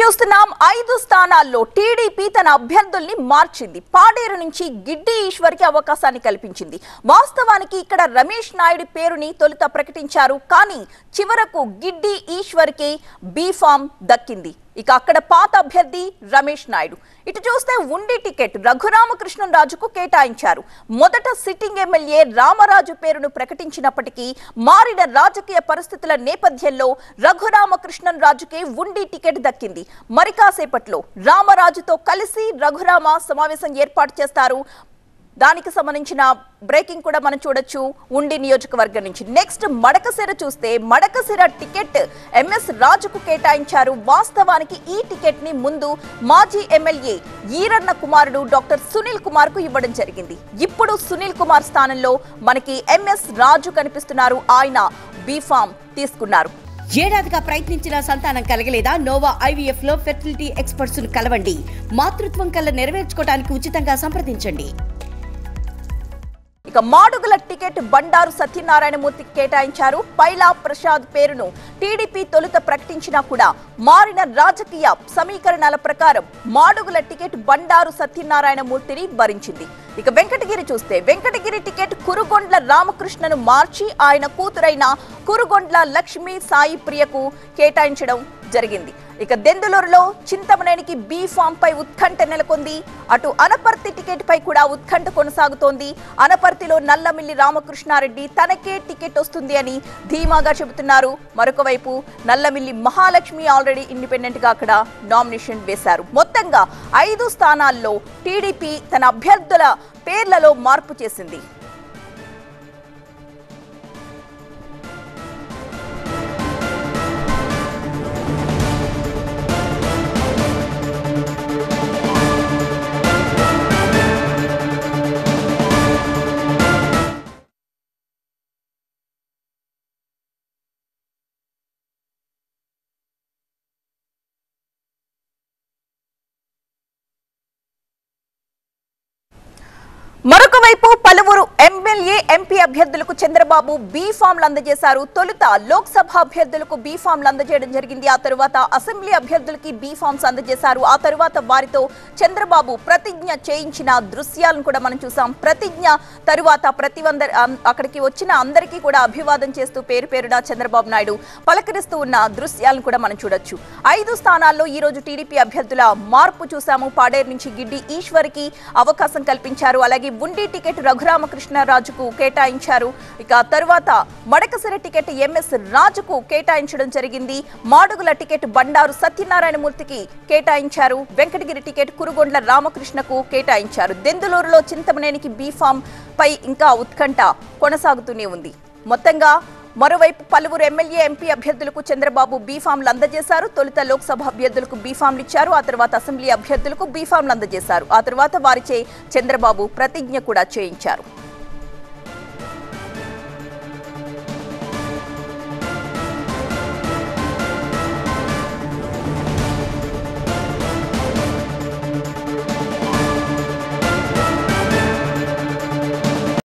చూస్తున్నాం 5 స్థానాల్లో టీడీపీ తన అభ్యర్థుల్ని మార్చింది. పాడేరు నుంచి గిడ్డి ఈశ్వర్కి అవకాశాన్ని కల్పించింది. వాస్తవానికి ఇక్కడ రమేష్ నాయుడు పేరుని తొలుత ప్రకటించారు. కానీ చివరకు గిడ్డి ఈశ్వర్కి బి ఫామ్ దక్కింది. ఇక అక్కడ పాత అభ్యర్థి రమేష్ నాయుడు. ఇటు చూస్తే ఉండి టికెట్ రఘురామకృష్ణరాజుకు కేటాయించారు. మొదట సిట్టింగ్ ఎమ్మెల్యే రామరాజు పేరును ప్రకటించినప్పటికీ మారిన రాజకీయ పరిస్థితుల నేపథ్యంలో రఘురామకృష్ణరాజుకే ఉండి టికెట్ దక్కింది. మరి కాసేపట్లో రామరాజుతో కలిసి రఘురామ సమావేశం ఏర్పాటు చేస్తారు. దానికి సంబంధించిన బ్రేకింగ్ కూడా మనం చూడొచ్చు ఉండి నియోజకవర్గం నుంచి. నెక్స్ట్ మడకసిర చూస్తే మడకసిర టికెట్ ఎంఎస్ రాజుకు కేటాయించారు. వాస్తవానికి ఈ టికెట్ ని ముందు మాజీ ఎమ్మెల్యే ఈరన్న కుమారుడు డాక్టర్ సునీల్ కుమార్ కు ఇవ్వడం జరిగింది. ఇప్పుడు సునీల్ కుమార్ స్థానంలో మనకి ఎంఎస్ రాజు కనిపిస్తున్నారు. ఆయన బి ఫామ్ తీసుకున్నారు. ఏడాదిగా ప్రయత్నించిన సంతానం కలగలేదా? నోవా ఐవీఎఫ్ లో ఫెర్టిలిటీ ఎక్స్పర్ట్స్ ను కలవండి. మాతృత్వం కల నెరవేర్చుకోవడానికి ఉచితంగా సంప్రదించండి. ఇక మాడుగుల టికెట్ బండారు సత్యనారాయణమూర్తికి కేటాయించారు. పైలా ప్రసాద్ పేరును టీడీపీ తొలుత ప్రకటించినా కూడా మారిన రాజకీయ సమీకరణాల ప్రకారం మాడుగుల టికెట్ బండారు సత్యనారాయణమూర్తిని భరించింది. ఇక వెంకటగిరి చూస్తే వెంకటగిరి టికెట్ కురుగొండ్ల రామకృష్ణను మార్చి ఆయన కూతురైన కురుగొండ్ల లక్ష్మీ సాయి ప్రియకు కేటాయించడం జరిగింది. ఇక దెందులూరులో చింతమనేనికి బి ఫామ్ పై ఉత్కంఠ నెలకొంది. అటు అనపర్తి టికెట్ పై కూడా ఉత్కంఠ కొనసాగుతోంది. అనపర్తిలో నల్లమిల్లి రామకృష్ణారెడ్డి తనకే టికెట్ వస్తుంది అని ధీమాగా చెబుతున్నారు. మరొక వైపు నల్లమిల్లి మహాలక్ష్మి ఆల్రెడీ ఇండిపెండెంట్ గా అక్కడ నామినేషన్ వేశారు. మొత్తంగా 5 స్థానాల్లో టీడీపీ తన అభ్యర్థుల పేర్లలో మార్పు చేసింది. మరొక వైపు పలువురు ఎమ్మెల్యే ఎంపీ అభ్యర్థులకు చంద్రబాబు బి ఫామ్లు అందజేశారు. తొలుత లోక్సభ అభ్యర్థులకు బి ఫామ్లు అందజేయడం జరిగింది. ఆ తరువాత అసెంబ్లీ అభ్యర్థులకి బి ఫామ్స్ అందజేశారు. ఆ తరువాత వారితో చంద్రబాబు ప్రతిజ్ఞ చేయించిన దృశ్యాలను కూడా మనం చూసాం. ప్రతిజ్ఞ తరువాత అక్కడికి వచ్చిన అందరికీ కూడా అభివాదం చేస్తూ పేరు పేరున చంద్రబాబు నాయుడు పలకరిస్తూ ఉన్న దృశ్యాలను కూడా మనం చూడొచ్చు. 5 స్థానాల్లో ఈ రోజు టీడీపీ అభ్యర్థుల మార్పు చూసాము. పాడేరు నుంచి గిడ్డి ఈశ్వర్కి అవకాశం కల్పించారు. అలాగే ఉండి టికెట్ రఘురామకృష్ణరాజుకు కేటాయించారు. ఇక తరువాత మడకసిర టికెట్ ఎంఎస్ రాజుకు కేటాయించడం జరిగింది. మాడుగుల టికెట్ బండారు సత్యనారాయణమూర్తికి కేటాయించారు. వెంకటగిరి టికెట్ కురుగొండ్ల రామకృష్ణకు కేటాయించారు. దెందులూరులో చింతమనేనికి బి ఫామ్ పై ఇంకా ఉత్కంఠ కొనసాగుతూనే ఉంది. మొత్తంగా మరోవైపు పలువురు ఎమ్మెల్యే ఎంపీ అభ్యర్థులకు చంద్రబాబు బి ఫామ్లు అందజేశారు. తొలుత లోక్సభ అభ్యర్థులకు బి ఫామ్లు ఇచ్చారు. ఆ తర్వాత అసెంబ్లీ అభ్యర్థులకు బి ఫామ్లు అందజేశారు. ఆ తర్వాత వారిచే చంద్రబాబు ప్రతిజ్ఞ కూడా చేయించారు.